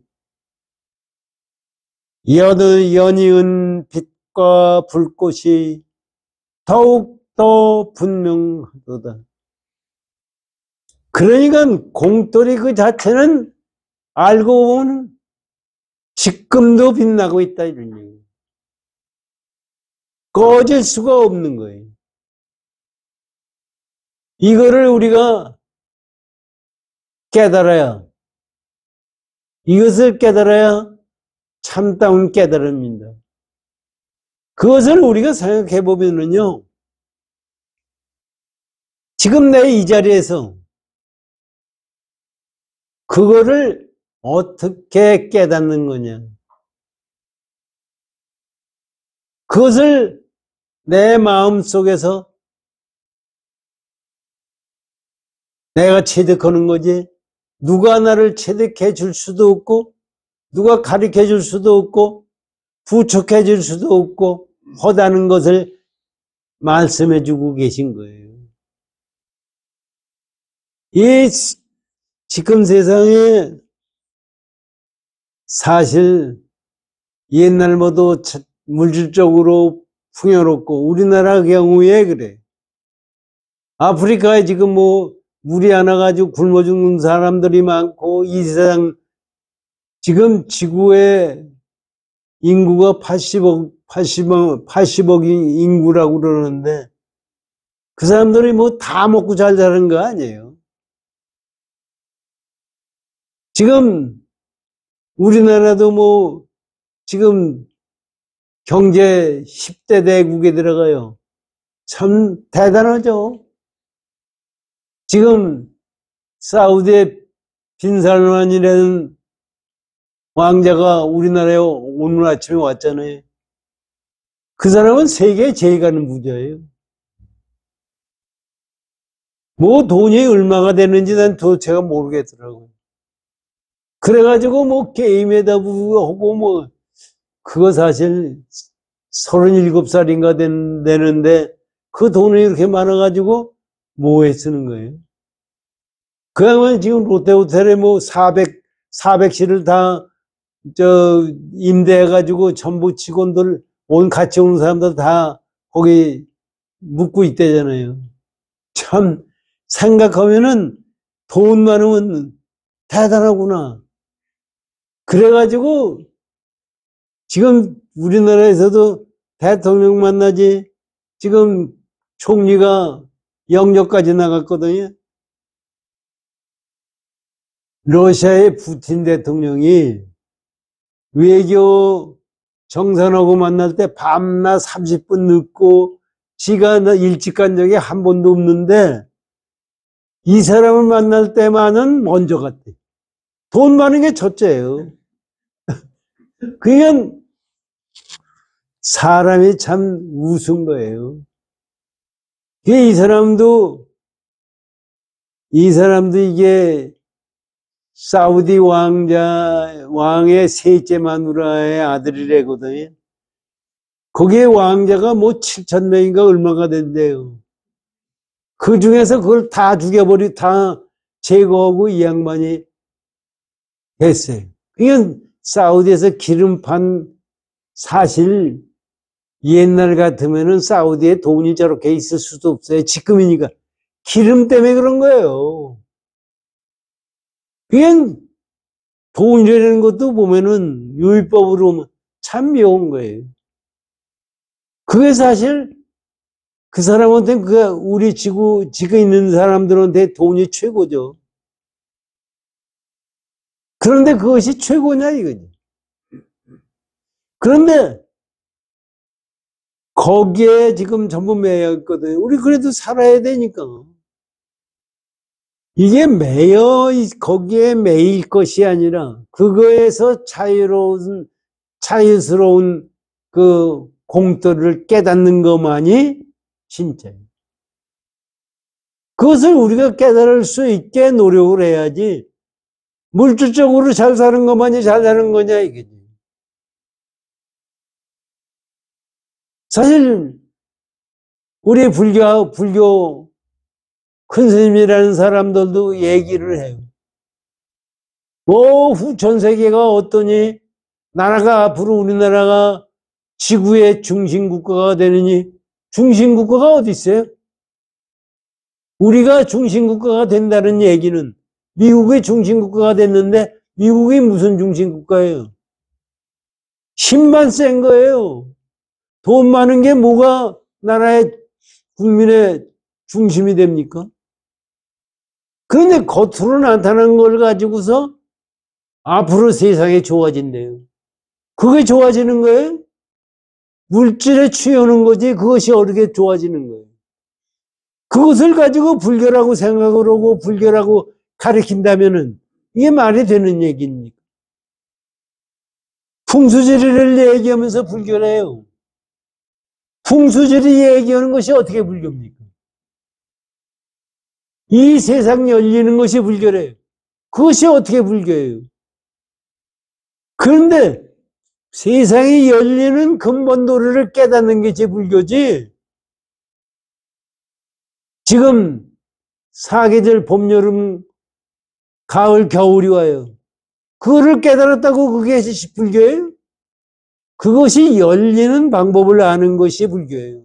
[SPEAKER 2] 연이은 빛과 불꽃이 더욱더 분명하도다. 그러니까 공돌이 그 자체는 알고 보면 지금도 빛나고 있다 이런 얘기예요. 꺼질 수가 없는 거예요. 이거를 우리가 깨달아야 이것을 깨달아야 참다운 깨달음입니다. 그것을 우리가 생각해 보면은요. 지금 내 이 자리에서 그거를 어떻게 깨닫는 거냐. 그것을 내 마음 속에서 내가 체득하는 거지. 누가 나를 체득해 줄 수도 없고 누가 가르쳐 줄 수도 없고 부축해 줄 수도 없고 하다는 것을 말씀해 주고 계신 거예요. 이 지금 세상에 사실 옛날보다 물질적으로 풍요롭고 우리나라 경우에 그래. 아프리카에 지금 뭐 물이 안 와가지고 굶어 죽는 사람들이 많고 이 세상 지금 지구의 인구가 80억 인구라고 그러는데 그 사람들이 뭐 다 먹고 잘 자는 거 아니에요. 지금 우리나라도 뭐 지금 경제 10대 대국에 들어가요. 참 대단하죠. 지금 사우디의 빈살만이라는 왕자가 우리나라에 오늘 아침에 왔잖아요. 그 사람은 세계에 제일 가는 부자예요. 뭐 돈이 얼마가 되는지 난 도대체가 모르겠더라고요. 그래가지고 뭐 게임에다 하고 뭐 그거 사실 37살인가 되는데 그 돈이 이렇게 많아가지고 뭐에 쓰는 거예요? 그 양반이 지금 롯데호텔에 뭐 400실을 다 임대해가지고 전부 직원들 같이 오는 사람들 다 거기 묻고 있대잖아요. 참, 생각하면은 돈 많으면 대단하구나. 그래가지고 지금 우리나라에서도 대통령 만나지 지금 총리가 영역까지 나갔거든요. 러시아의 푸틴 대통령이 외교 정상하고 만날 때 밤낮 30분 늦고 지가 일찍 간 적이 한 번도 없는데 이 사람을 만날 때만은 먼저 갔대. 돈 많은 게 첫째예요. 그러니까 사람이 참 우스운 거예요. 이 사람도 이게 사우디 왕의 셋째 마누라의 아들이래거든요. 거기에 왕자가 뭐 7천 명인가 얼마가 된대요. 그 중에서 그걸 다 다 제거하고 이 양반이 됐어요. 그러니까 사우디에서 기름판 사실 옛날 같으면은 사우디에 돈이 저렇게 있을 수도 없어요. 지금이니까. 기름 때문에 그런 거예요. 그냥 돈이라는 것도 보면은 율법으로 참 묘한 거예요. 그게 사실 그 사람한테 우리 지구 있는 사람들한테 돈이 최고죠. 그런데 그것이 최고냐 이거지. 그런데 거기에 지금 전부 매였거든요. 우리 그래도 살아야 되니까. 이게 거기에 매일 것이 아니라 그거에서 자유스러운 그 공터를 깨닫는 것만이 진짜예요. 그것을 우리가 깨달을 수 있게 노력을 해야지 물질적으로 잘 사는 것만이 잘 사는 거냐 이거지. 사실 우리 불교 큰 스님이라는 사람들도 얘기를 해요. 전 세계가 어떠니? 앞으로 우리나라가 지구의 중심국가가 되느니 중심국가가 어디 있어요? 우리가 중심국가가 된다는 얘기는 미국의 중심국가가 됐는데 미국이 무슨 중심국가예요? 힘만 센 거예요. 돈 많은 게 뭐가 나라의 국민의 중심이 됩니까? 그런데 겉으로 나타난 걸 가지고서 앞으로 세상이 좋아진대요. 그게 좋아지는 거예요? 물질에 취하는 거지 그것이 어떻게 좋아지는 거예요? 그것을 가지고 불교라고 생각을 하고 불교라고 가르친다면은 이게 말이 되는 얘기입니까? 풍수지리를 얘기하면서 불교를 해요. 풍수지리 얘기하는 것이 어떻게 불교입니까? 이 세상 열리는 것이 불교래요. 그것이 어떻게 불교예요? 그런데 세상이 열리는 근본 도리를 깨닫는 게 제 불교지. 지금 사계절 봄, 여름, 가을, 겨울이 와요. 그거를 깨달았다고 그게 불교예요? 그것이 열리는 방법을 아는 것이 불교예요.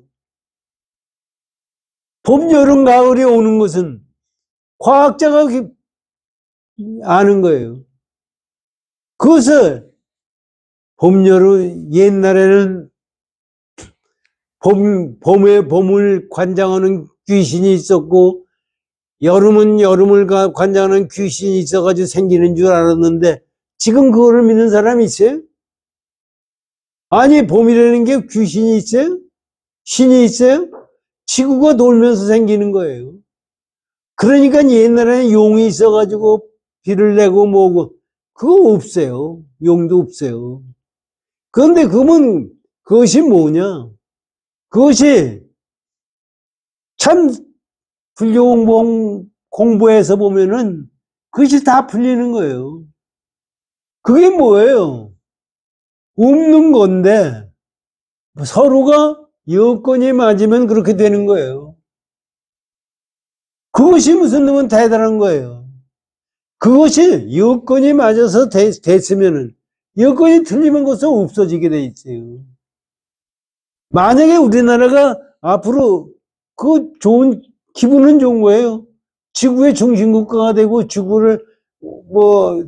[SPEAKER 2] 봄, 여름, 가을이 오는 것은 과학자가 아는 거예요. 그것을 봄, 여름, 옛날에는 봄을 관장하는 귀신이 있었고, 여름은 여름을 관장하는 귀신이 있어가지고 생기는 줄 알았는데, 지금 그거를 믿는 사람이 있어요? 아니, 봄이라는 게 귀신이 있어요? 신이 있어요? 지구가 돌면서 생기는 거예요. 그러니까 옛날에는 용이 있어가지고 비를 내고 뭐고, 그거 없어요. 용도 없어요. 그런데 그것이 뭐냐? 그것이 참 불교 공부해서 보면은 그것이 다 풀리는 거예요. 그게 뭐예요? 없는 건데 서로가 여건이 맞으면 그렇게 되는 거예요. 그것이 무슨 놈은 대단한 거예요. 그것이 여건이 맞아서 됐으면은 여건이 틀리면 그것은 없어지게 돼 있어요. 만약에 우리나라가 앞으로 기분은 좋은 거예요. 지구의 중심국가가 되고 지구를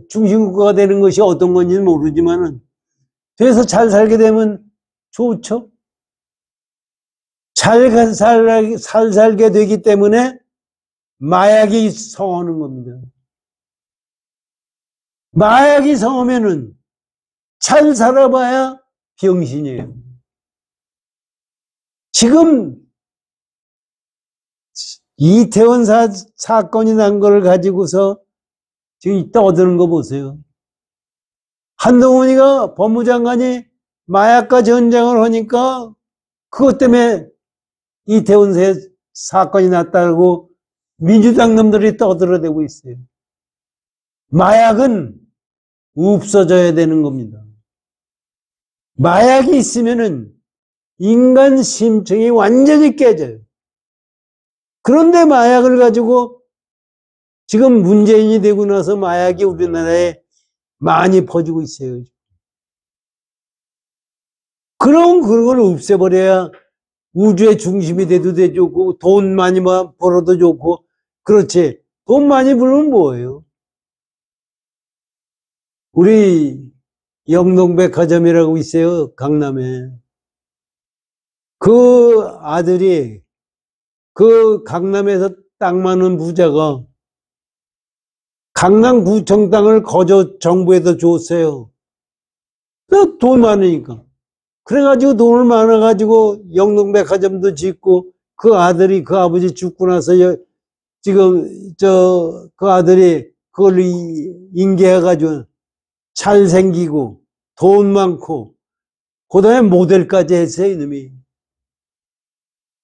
[SPEAKER 2] 중심국가가 되는 것이 어떤 건지는 모르지만은 돼서 잘 살게 되면 좋죠. 잘 살게 되기 때문에 마약이 성하는 겁니다. 마약이 성하면은 잘 살아봐야 병신이에요. 지금 이태원 사건이 난 걸 가지고서 지금 떠드는 거 보세요. 한동훈이가 법무장관이 마약과 전쟁을 하니까 그것 때문에 이태원 사건이 났다고 민주당 놈들이 떠들어대고 있어요. 마약은 없어져야 되는 겁니다. 마약이 있으면은 인간 심층이 완전히 깨져요. 그런데 마약을 가지고 지금 문재인이 되고 나서 마약이 우리나라에 많이 퍼지고 있어요. 그럼 그걸 없애버려야 우주의 중심이 돼도 좋고 돈 많이 벌어도 좋고 그렇지. 돈 많이 벌면 뭐예요? 우리 영동백화점이라고 있어요. 강남에. 그 아들이 그 강남에서 땅 많은 부자가 강남구청 땅을 거저 정부에다 줬어요. 돈 많으니까. 그래가지고 돈을 많아가지고 영동백화점도 짓고 그 아들이 그 아버지 죽고 나서 지금 그 아들이 그걸로 인계해가지고 잘생기고 돈 많고 그다음에 모델까지 했어요. 이놈이.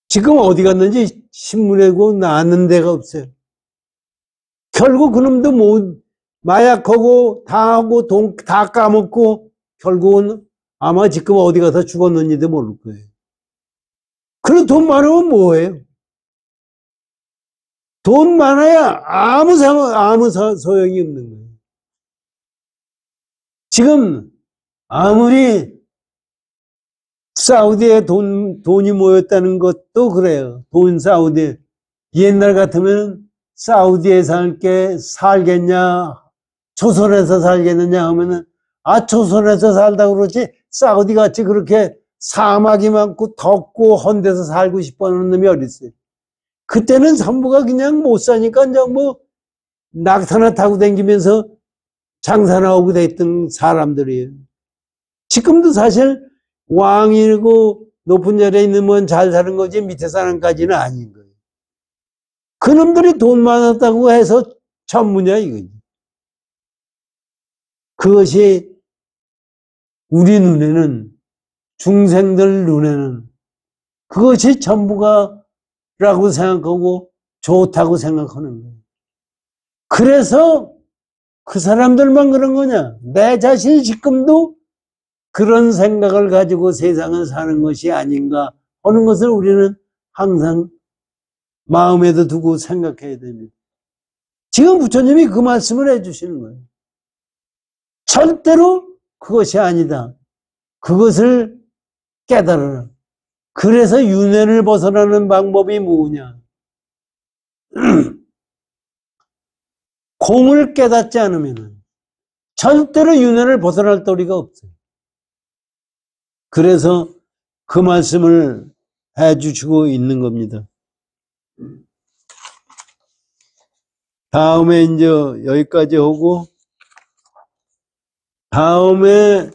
[SPEAKER 2] 지금 어디 갔는지 신문에고 나왔는 데가 없어요. 결국 그놈도 마약하고 다 하고 돈 다 까먹고 결국은 아마 지금 어디 가서 죽었는지도 모를 거예요. 그럼 돈 많으면 뭐예요? 돈 많아야 아무 소용이 없는 거예요. 지금 아무리 사우디에 돈이 모였다는 것도 그래요. 사우디. 옛날 같으면 사우디에 살겠냐, 조선에서 살겠느냐 하면은, 조선에서 살다 그러지, 사우디 같이 그렇게 사막이 많고 덥고 헌 데서 살고 싶어 하는 놈이 어딨어요. 그때는 전부가 그냥 못 사니까 이제 낙타나 타고 다니면서 장사나 오고 됐던 사람들이에요. 지금도 사실 왕이고 높은 자리에 있는 잘 사는 거지 밑에 사람까지는 아닌 거예요. 그놈들이 돈 많았다고 해서 전무냐 이거지. 그것이 우리 눈에는 중생들 눈에는 그것이 전부가라고 생각하고 좋다고 생각하는 거예요. 그래서 그 사람들만 그런 거냐? 내 자신이 지금도 그런 생각을 가지고 세상을 사는 것이 아닌가 하는 것을 우리는 항상 마음에도 두고 생각해야 됩니다. 지금 부처님이 그 말씀을 해주시는 거예요. 절대로 그것이 아니다. 그것을 깨달아라. 그래서 윤회를 벗어나는 방법이 뭐냐? 공을 깨닫지 않으면 절대로 윤회를 벗어날 도리가 없어요. 그래서 그 말씀을 해주시고 있는 겁니다. 다음에 이제 여기까지 하고 다음에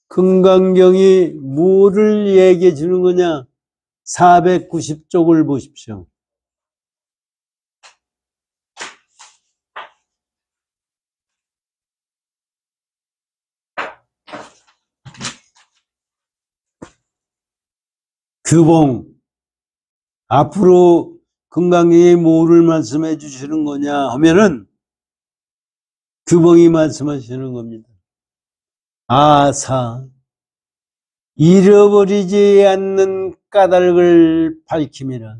[SPEAKER 2] 금강경이 뭐를 얘기해 주는 거냐? 490쪽을 보십시오. 규봉. 앞으로 금강경이 뭐를 말씀해 주시는 거냐 하면은 규봉이 말씀하시는 겁니다. 아사. 잃어버리지 않는 까닭을 밝힘이라.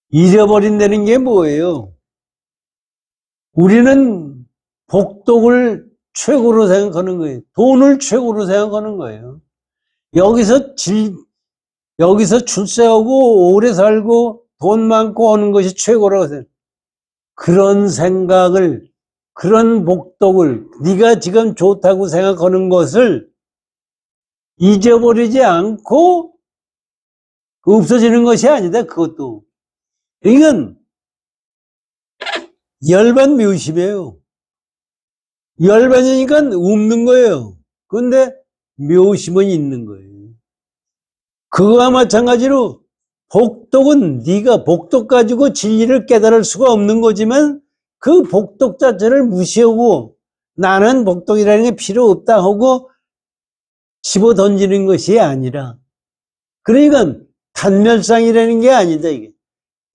[SPEAKER 2] 잃어버린다는 게 뭐예요? 우리는 복덕을 최고로 생각하는 거예요. 돈을 최고로 생각하는 거예요. 여기서 여기서 출세하고 오래 살고 돈 많고 하는 것이 최고라고 생각해. 그런 생각을, 그런 복덕을, 네가 지금 좋다고 생각하는 것을 잊어버리지 않고 없어지는 것이 아니다. 그것도. 이건 열반 묘심이에요. 열반이니까 없는 거예요. 그런데 묘심은 있는 거예요. 그거와 마찬가지로 복덕은 네가 복덕 가지고 진리를 깨달을 수가 없는 거지만 그 복덕 자체를 무시하고 나는 복덕이라는 게 필요 없다 하고 집어 던지는 것이 아니라, 그러니까 단멸상이라는 게 아니다. 이게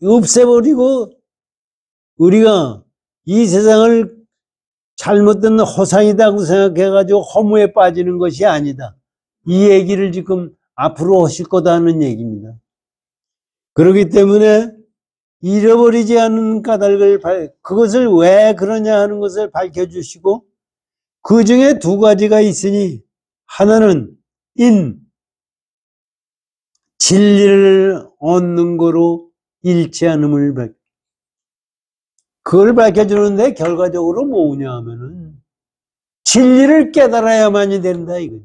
[SPEAKER 2] 없애버리고 우리가 이 세상을 잘못된 허상이다고 생각해가지고 허무에 빠지는 것이 아니다. 이 얘기를 지금 앞으로 하실 거다는 얘기입니다. 그렇기 때문에 잃어버리지 않은 까닭을 그것을 왜 그러냐 하는 것을 밝혀주시고, 그 중에 두 가지가 있으니 하나는 진리를 얻는 거로 잃지 않음을 그걸 밝혀주는데 결과적으로 뭐냐 하면은 진리를 깨달아야만이 된다 이거죠.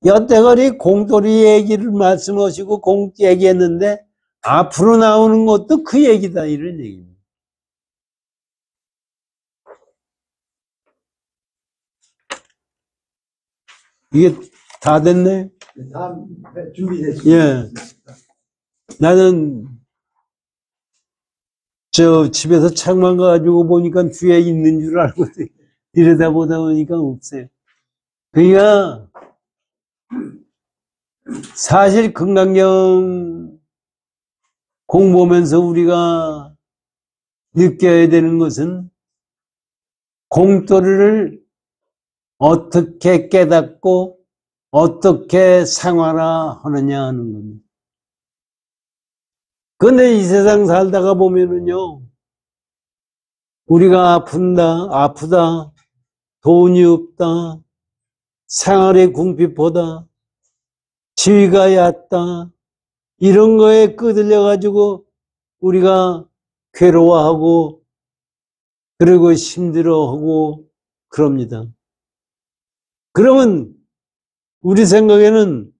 [SPEAKER 2] 여태까지 공돌이 얘기를 말씀하시고 얘기했는데 앞으로 나오는 것도 그 얘기다 이런 얘기입니다. 이게 다 됐네?
[SPEAKER 1] 다 준비됐습니다.
[SPEAKER 2] 예. 나는 저 집에서 창만 가지고 보니까 뒤에 있는 줄 알고 이러다 보다 보니까 없어요. 그러니까 사실 금강경 공부하면서 우리가 느껴야 되는 것은 공돌이를 어떻게 깨닫고 어떻게 생활하느냐 하는 겁니다. 근데 이 세상 살다가 보면은요, 우리가 아프다, 돈이 없다, 생활의 궁핍보다, 지위가 얕다, 이런 거에 끄들려가지고 우리가 괴로워하고, 그리고 힘들어하고, 그럽니다. 그러면 우리 생각에는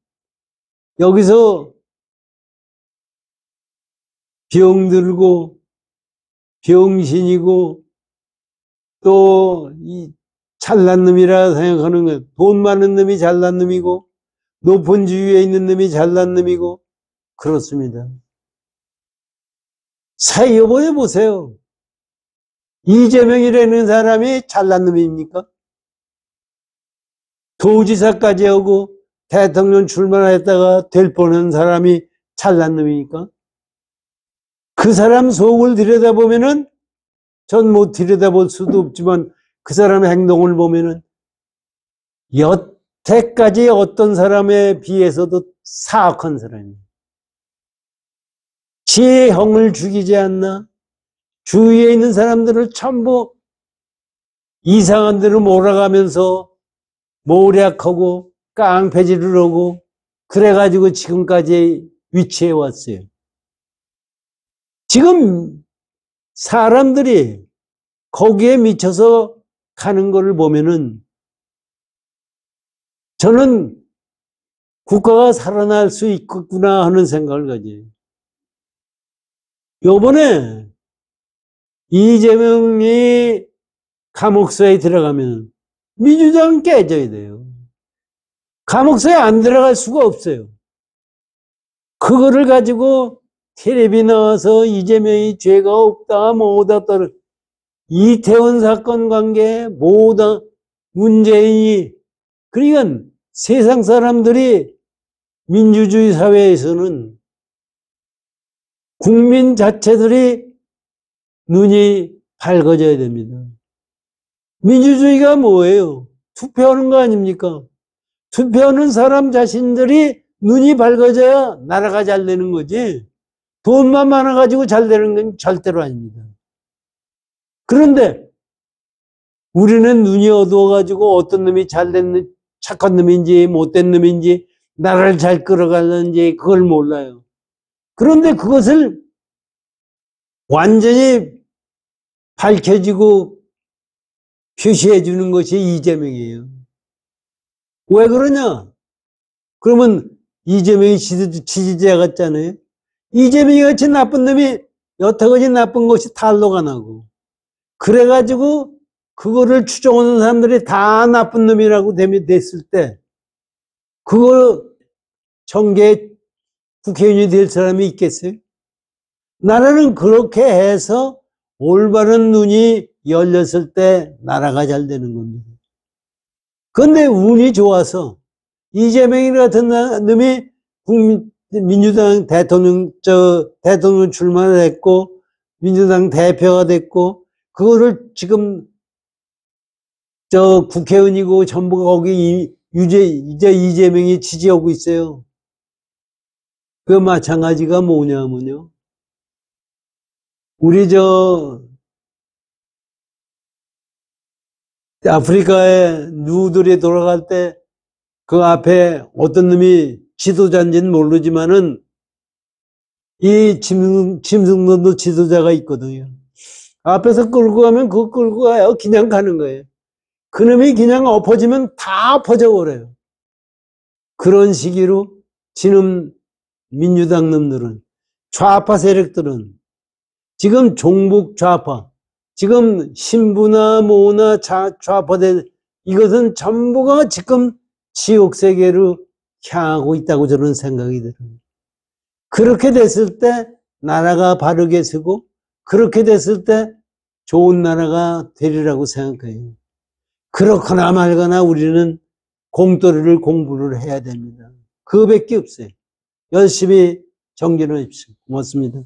[SPEAKER 2] 여기서 병들고 병신이고 또 이 잘난 놈이라 생각하는 것, 돈 많은 놈이 잘난 놈이고 높은 지위에 있는 놈이 잘난 놈이고 그렇습니다. 사이여보여 보세요. 이재명이라는 사람이 잘난 놈입니까? 도지사까지 하고 대통령 출마했다가 될 뻔한 사람이 잘난 놈입니까? 그 사람 속을 들여다보면은 전 못 들여다볼 수도 없지만 그 사람의 행동을 보면은 여태까지 어떤 사람에 비해서도 사악한 사람이에요. 지 형을 죽이지 않나? 주위에 있는 사람들을 전부 이상한 데로 몰아가면서 모략하고 깡패질을 하고 그래가지고 지금까지 위치해 왔어요. 지금 사람들이 거기에 미쳐서 가는 것을 보면은 저는 국가가 살아날 수 있겠구나 하는 생각을 가져요. 요번에 이재명이 감옥소에 들어가면 민주당 깨져야 돼요. 감옥소에 안 들어갈 수가 없어요. 그거를 가지고 텔레비 나와서 이재명이 죄가 없다 뭐다 떨어 이태원 사건 관계 뭐다 문재인이 그러니까 세상 사람들이 민주주의 사회에서는 국민 자체들이 눈이 밝아져야 됩니다. 민주주의가 뭐예요? 투표하는 거 아닙니까? 투표하는 사람 자신들이 눈이 밝아져야 나라가 잘 되는 거지. 돈만 많아가지고 잘 되는 건 절대로 아닙니다. 그런데 우리는 눈이 어두워가지고 어떤 놈이 잘된 착한 놈인지 못된 놈인지 나라를 잘 끌어가는지 그걸 몰라요. 그런데 그것을 완전히 밝혀지고 표시해 주는 것이 이재명이에요. 왜 그러냐? 그러면 이재명이 지지자 같잖아요. 이재명이 같이 나쁜 놈이 여태까지 나쁜 것이 탄로가 나고, 그래가지고 그거를 추종하는 사람들이 다 나쁜 놈이라고 됐을 때, 그거 정계 국회의원이 될 사람이 있겠어요? 나라는 그렇게 해서 올바른 눈이 열렸을 때 나라가 잘 되는 겁니다. 그런데 운이 좋아서 이재명 같은 놈이 민주당 대통령 출마를 했고, 민주당 대표가 됐고, 그거를 지금 국회의원이고 전부 거기 이제 이재명이 지지하고 있어요. 그 마찬가지가 뭐냐면요. 우리 아프리카에 누들이 돌아갈 때 그 앞에 어떤 놈이 지도자인지는 모르지만은 이 짐승론도 지도자가 있거든요. 앞에서 끌고 가면 그거 끌고 가요. 그냥 가는 거예요. 그놈이 그냥 엎어지면 다 엎어져 버려요. 그런 시기로 지금 민주당 놈들은, 좌파 세력들은 지금 종북 좌파, 지금 신부나 모나 좌파들, 이것은 전부가 지금 지옥세계로 향하고 있다고 저는 생각이 들어요. 그렇게 됐을 때 나라가 바르게 서고, 그렇게 됐을 때 좋은 나라가 되리라고 생각해요. 그렇거나 말거나 우리는 공부를 해야 됩니다. 그거밖에 없어요. 열심히 정진하십시오. 고맙습니다.